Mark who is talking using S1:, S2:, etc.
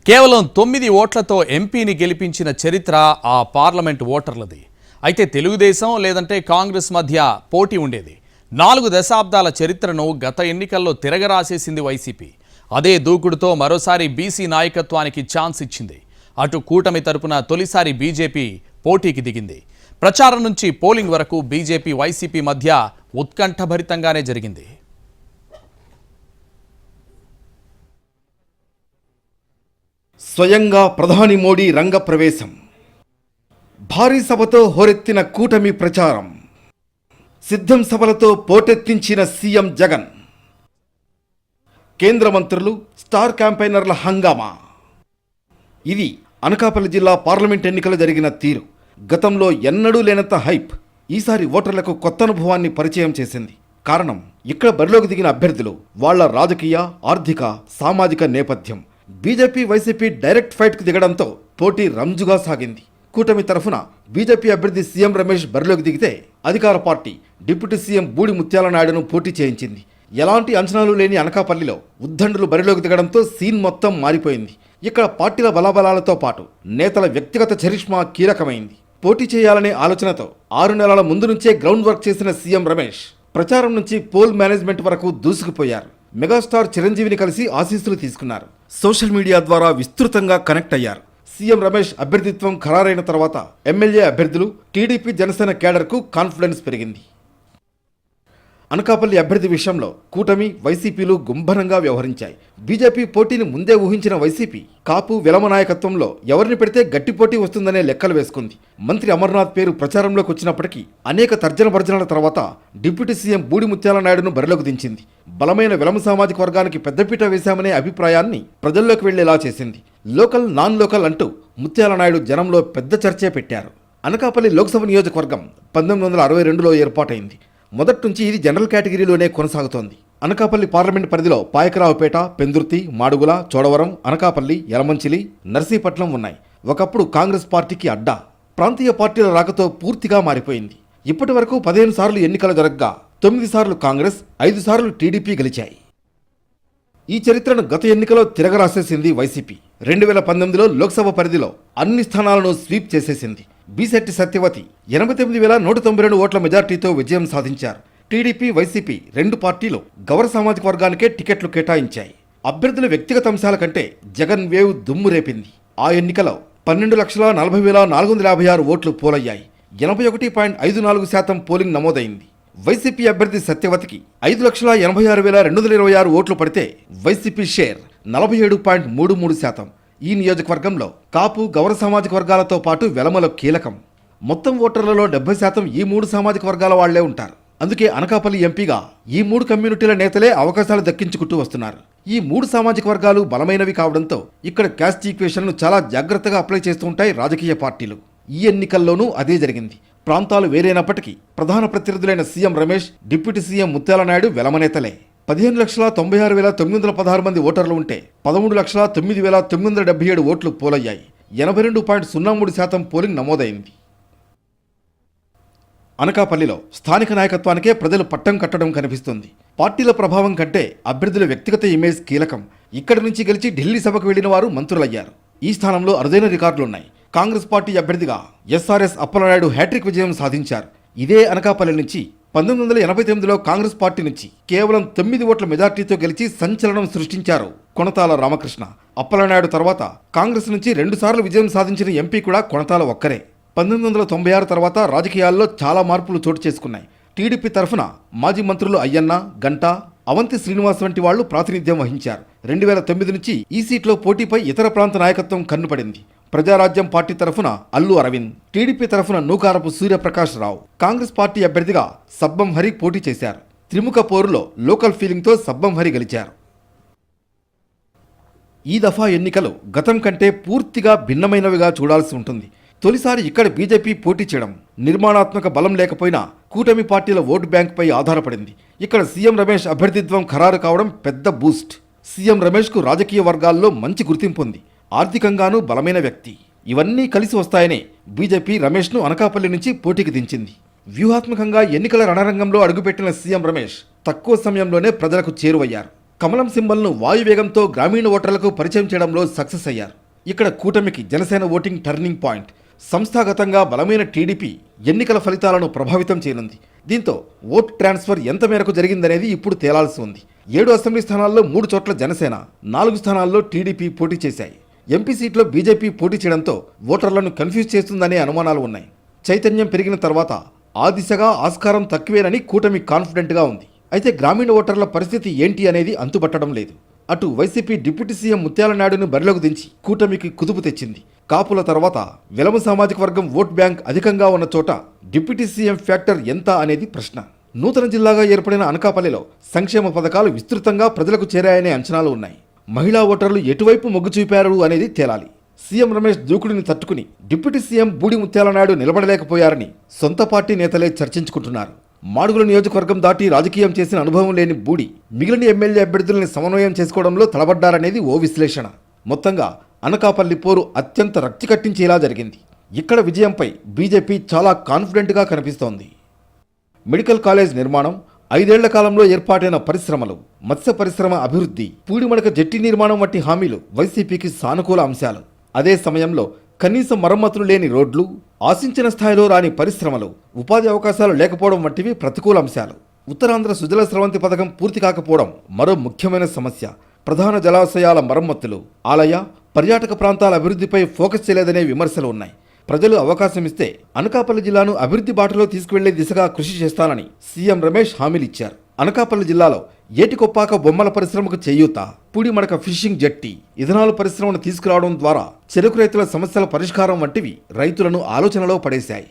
S1: కేవలం 9 ఓట్లతో ఎంపీని గెలిపించిన చరిత్ర ఆ పార్లమెంట్ ఓటర్లది. అయితే తెలుగుదేశం లేదంటే కాంగ్రెస్ మధ్య పోటీ ఉండేది. 4 దశాబ్దాల చరిత్రను గత ఎన్నికల్లో తిరగరాసేసింది వైసీపీ. అదే దూకుడుతో మరోసారి బీసీ నాయకత్వానికి ఛాన్స్ ఇచ్చింది. అటు కూటమి తరపున తొలిసారి బీజేపీ పోటీకి దిగింది. ప్రచారం నుంచి పోలింగ్ వరకు బీజేపీ వైసీపీ మధ్య ఉత్కంఠభరితంగానే జరిగింది.
S2: స్వయంగా ప్రధాని మోడీ రంగప్రవేశం, భారీ సభతో హోరెత్తిన కూటమి ప్రచారం, సిద్ధం సభలతో పోటెత్తించిన సీఎం జగన్, కేంద్ర మంత్రులు, స్టార్ క్యాంపెయినర్ల హంగామా. ఇది అనకాపల్లి జిల్లా పార్లమెంట్ ఎన్నికలు జరిగిన తీరు. గతంలో ఎన్నడూ లేనంత హైప్ ఈసారి ఓటర్లకు కొత్త అనుభవాన్ని పరిచయం చేసింది. కారణం, ఇక్కడ బరిలోకి దిగిన అభ్యర్థులు వాళ్ల రాజకీయ, ఆర్థిక, సామాజిక నేపథ్యం. బీజేపీ వైసీపీ డైరెక్ట్ ఫైట్కు దిగడంతో పోటీ రంజుగా సాగింది. కూటమి తరఫున బీజేపీ అభ్యర్థి సీఎం రమేష్ బరిలోకి దిగితే, అధికార పార్టీ డిప్యూటీ సీఎం బూడి ముత్యాల నాయుడును పోటీ చేయించింది. ఎలాంటి అంచనాలు లేని అనకాపల్లిలో ఉద్దండులు బరిలోకి దిగడంతో సీన్ మొత్తం మారిపోయింది. ఇక్కడ పార్టీల బలాబలాలతో పాటు నేతల వ్యక్తిగత చరిష్మా కీలకమైంది. పోటీ చేయాలనే ఆలోచనతో 6 నెలల ముందు నుంచే గ్రౌండ్ వర్క్ చేసిన సీఎం రమేష్ ప్రచారం నుంచి పోల్ మేనేజ్మెంట్ వరకు దూసుకుపోయారు. మెగాస్టార్ చిరంజీవిని కలిసి ఆశీస్సులు తీసుకున్నారు. సోషల్ మీడియా ద్వారా విస్తృతంగా కనెక్ట్ అయ్యారు. సీఎం రమేష్ అభ్యర్థిత్వం ఖరారైన తర్వాత ఎమ్మెల్యే అభ్యర్థులు, టీడీపీ జనసేన కేడర్కు కాన్ఫిడెన్స్ పెరిగింది. అనకాపల్లి అభ్యర్థి విషయంలో కూటమి, వైసీపీలు గుంభనంగా వ్యవహరించాయి. బీజేపీ పోటీని ముందే ఊహించిన వైసీపీ కాపు, వెలమ నాయకత్వంలో ఎవరిని పెడితే గట్టి పోటీ వస్తుందనే లెక్కలు వేసుకుంది. మంత్రి అమర్నాథ్ పేరు ప్రచారంలోకి వచ్చినప్పటికీ అనేక తర్జన భర్జనల తర్వాత డిప్యూటీ సీఎం బూడి ముత్యాల నాయుడును బరిలోకి దించింది. బలమైన వెలమ సామాజిక వర్గానికి పెద్దపీట వేశామనే అభిప్రాయాన్ని ప్రజల్లోకి వెళ్లేలా చేసింది. లోకల్, నాన్ లోకల్ అంటూ ముత్యాల నాయుడు జనంలో పెద్ద చర్చే పెట్టారు. అనకాపల్లి లోక్సభ నియోజకవర్గం 1962లో ఏర్పాటైంది. మొదటి నుంచి ఇది జనరల్ కేటగిరీలోనే కొనసాగుతోంది. అనకాపల్లి పార్లమెంట్ పరిధిలో పాయకరావుపేట, పెందుర్తి, మాడుగుల, చోడవరం, అనకాపల్లి, యలమంచిలి, నర్సీపట్నం ఉన్నాయి. ఒకప్పుడు కాంగ్రెస్ పార్టీకి అడ్డా. ప్రాంతీయ పార్టీల రాకతో పూర్తిగా మారిపోయింది. ఇప్పటి వరకు 15 సార్లు ఎన్నికలు జరగగా 9 సార్లు కాంగ్రెస్, 5 సార్లు టీడీపీ గెలిచాయి. ఈ చరిత్రను గత ఎన్నికలో తిరగరాసేసింది వైసీపీ. 2019లో లోక్సభ పరిధిలో అన్ని స్థానాలను స్వీప్ చేసేసింది. బీశెట్టి సత్యవతి 89,192 ఓట్ల మెజార్టీతో విజయం సాధించారు. టీడీపీ, వైసీపీ 2 పార్టీలు గౌర సామాజిక వర్గానికే టికెట్లు కేటాయించాయి. అభ్యర్థుల వ్యక్తిగత అంశాల కంటే జగన్ వేవ్ దుమ్ము రేపింది. ఆ ఎన్నికలో 12,40,456 ఓట్లు పోలయ్యాయి. 81.54% పోలింగ్ నమోదైంది. వైసీపీ అభ్యర్థి సత్యవతికి 5,86,226 ఓట్లు పడితే వైసీపీ షేర్ 47.33%. ఈ నియోజకవర్గంలో కాపు, గౌర సామాజిక వర్గాలతో పాటు వెలమల కీలకం. మొత్తం ఓటర్లలో 70% ఈ 3 సామాజిక వర్గాల వాళ్లే ఉంటారు. అందుకే అనకాపల్లి ఎంపీగా ఈ 3 కమ్యూనిటీల నేతలే అవకాశాలు దక్కించుకుంటూ వస్తున్నారు. ఈ 3 సామాజిక వర్గాలు బలమైనవి కావడంతో ఇక్కడ క్యాస్ట్ ఈక్వేషన్ను చాలా జాగ్రత్తగా అప్లై చేస్తూ ఉంటాయి రాజకీయ పార్టీలు. ఈ ఎన్నికల్లోనూ అదే జరిగింది. ప్రాంతాలు వేరైనప్పటికీ ప్రధాన ప్రత్యర్థులైన సీఎం రమేష్, డిప్యూటీ సీఎం ముత్యాల నాయుడు వెలమనేతలే. 15,96,916 మంది ఓటర్లు ఉంటే 13,09,977 ఓట్లు పోలయ్యాయి. 82.03% పోలింగ్ నమోదైంది. అనకాపల్లిలో స్థానిక నాయకత్వానికే ప్రజలు పట్టం కట్టడం కనిపిస్తుంది. పార్టీల ప్రభావం కంటే అభ్యర్థుల వ్యక్తిగత ఇమేజ్ కీలకం. ఇక్కడి నుంచి గెలిచి ఢిల్లీ సభకు వెళ్లిన వారు మంత్రులయ్యారు. ఈ స్థానంలో అరుదైన రికార్డులున్నాయి. కాంగ్రెస్ పార్టీ అభ్యర్థిగా ఎస్ఆర్ఎస్ అప్పలనాయుడు హ్యాట్రిక్ విజయం సాధించారు. ఇదే అనకాపల్లి నుంచి 1989లో కాంగ్రెస్ పార్టీ నుంచి కేవలం 9 ఓట్ల మెజార్టీతో గెలిచి సంచలనం సృష్టించారు కొణతాల రామకృష్ణ. అప్పలనాయుడు తర్వాత కాంగ్రెస్ నుంచి 2 సార్లు విజయం సాధించిన ఎంపీ కూడా కొణతాల ఒక్కరే. 1996 తర్వాత రాజకీయాల్లో చాలా మార్పులు చోటు చేసుకున్నాయి. టీడీపీ తరఫున మాజీ మంత్రులు అయ్యన్న, గంట, అవంతి శ్రీనివాస్ వంటి వాళ్లు ప్రాతినిధ్యం వహించారు. 2009 నుంచి ఈ సీట్లో పోటీపై ఇతర ప్రాంత నాయకత్వం కన్నుపడింది. ప్రజారాజ్యం పార్టీ తరఫున అల్లు అరవింద్, టీడీపీ తరఫున నూకారపు సూర్యప్రకాష్ రావు, కాంగ్రెస్ పార్టీ అభ్యర్థిగా సబ్బం హరి పోటీ చేశారు. త్రిముఖ పోరులో లోకల్ ఫీలింగ్తో సబ్బం హరి గెలిచారు. ఈ దఫా ఎన్నికలు గతం కంటే పూర్తిగా భిన్నమైనవిగా చూడాల్సి ఉంటుంది. తొలిసారి ఇక్కడ బీజేపీ పోటీ చేయడం నిర్మాణాత్మక బలం లేకపోయినా కూటమి పార్టీల ఓటు బ్యాంకుపై ఆధారపడింది. ఇక్కడ సీఎం రమేష్ అభ్యర్థిత్వం ఖరారు కావడం పెద్ద బూస్ట్. సీఎం రమేష్కు రాజకీయ వర్గాల్లో మంచి గుర్తింపు ఉంది. ఆర్థికంగానూ బలమైన వ్యక్తి. ఇవన్నీ కలిసి వస్తాయనే బీజేపీ రమేష్ను అనకాపల్లి నుంచి పోటీకి దించింది. వ్యూహాత్మకంగా ఎన్నికల రణరంగంలో అడుగుపెట్టిన సీఎం రమేష్ తక్కువ సమయంలోనే ప్రజలకు చేరువయ్యారు. కమలం సింబల్ను వాయువేగంతో గ్రామీణ ఓటర్లకు పరిచయం చేయడంలో సక్సెస్ అయ్యారు. ఇక్కడ కూటమికి జనసేన ఓటింగ్ టర్నింగ్ పాయింట్. సంస్థాగతంగా బలమైన టీడీపీ ఎన్నికల ఫలితాలను ప్రభావితం చేయనుంది. దీంతో ఓట్ ట్రాన్స్ఫర్ ఎంత మేరకు జరిగిందనేది ఇప్పుడు తేలాల్సి ఉంది. 7 అసెంబ్లీ స్థానాల్లో 3 చోట్ల జనసేన, 4 స్థానాల్లో టీడీపీ పోటీ చేశాయి. ఎంపీ సీట్లో బీజేపీ పోటీ చేయడంతో ఓటర్లను కన్ఫ్యూజ్ చేస్తుందనే అనుమానాలు ఉన్నాయి. చైతన్యం పెరిగిన తర్వాత ఆ దిశగా ఆస్కారం తక్కువేనని కూటమి కాన్ఫిడెంట్గా ఉంది. అయితే గ్రామీణ ఓటర్ల పరిస్థితి ఏంటి అనేది అంతుపట్టడం లేదు. అటు వైసీపీ డిప్యూటీ సీఎం ముత్యాల నాయుడును బరిలోకి దించి కూటమికి కుదుపు తెచ్చింది. కాపుల తర్వాత వెలమ సామాజిక వర్గం ఓట్ బ్యాంక్ అధికంగా ఉన్న చోట డిప్యూటీ సీఎం ఫ్యాక్టర్ ఎంత అనేది ప్రశ్న. నూతన జిల్లాగా ఏర్పడిన అనకాపల్లిలో సంక్షేమ పథకాలు విస్తృతంగా ప్రజలకు చేరాయనే అంచనాలు ఉన్నాయి. మహిళా ఓటర్లు ఎటువైపు మొగ్గు చూపారు అనేది తేలాలి. సీఎం రమేష్ దూకుడిని తట్టుకుని డిప్యూటీ సీఎం బూడి ముత్యాల నాయుడు నిలబడలేకపోయారని సొంత పార్టీ నేతలే చర్చించుకుంటున్నారు. మాడుగుల నియోజకవర్గం దాటి రాజకీయం చేసిన అనుభవం లేని బూడి మిగిలిన ఎమ్మెల్యే అభ్యర్థులను సమన్వయం చేసుకోవడంలో తలబడ్డారనేది ఓ విశ్లేషణ. మొత్తంగా అనకాపల్లి పోరు అత్యంత రక్తి కట్టించేలా జరిగింది. ఇక్కడ విజయంపై బీజేపీ చాలా కాన్ఫిడెంట్గా కనిపిస్తోంది. మెడికల్ కాలేజ్ నిర్మాణం, 5 ఏళ్ల కాలంలో ఏర్పాటైన పరిశ్రమలు, మత్స్య పరిశ్రమ అభివృద్ధి, పూడిమడక జెట్టి నిర్మాణం వంటి హామీలు వైసీపీకి సానుకూల అంశాలు. అదే సమయంలో కనీస మరమ్మతులు లేని రోడ్లు, ఆశించిన స్థాయిలో రాని పరిశ్రమలు, ఉపాధి అవకాశాలు లేకపోవడం వంటివి ప్రతికూల అంశాలు. ఉత్తరాంధ్ర సుజల స్రవంతి పథకం పూర్తి కాకపోవడం మరో ముఖ్యమైన సమస్య. ప్రధాన జలాశయాల మరమ్మతులు, ఆలయ, పర్యాటక ప్రాంతాల అభివృద్ధిపై ఫోకస్ చేయలేదనే విమర్శలు ఉన్నాయి. ప్రజలు అవకాశం ఇస్తే అనకాపల్లి జిల్లాను అభివృద్ధి బాటలో తీసుకువెళ్లే దిశగా కృషి చేస్తానని సీఎం రమేష్ హామీలిచ్చారు. అనకాపల్లి జిల్లాలో ఏటికొప్పాక బొమ్మల పరిశ్రమకు చేయూత, పూడిమడక ఫిషింగ్ జెట్టి, ఇథనాల్ పరిశ్రమను తీసుకురావడం ద్వారా చెరకు రైతుల సమస్యల పరిష్కారం వంటివి రైతులను ఆలోచనలో పడేశాయి.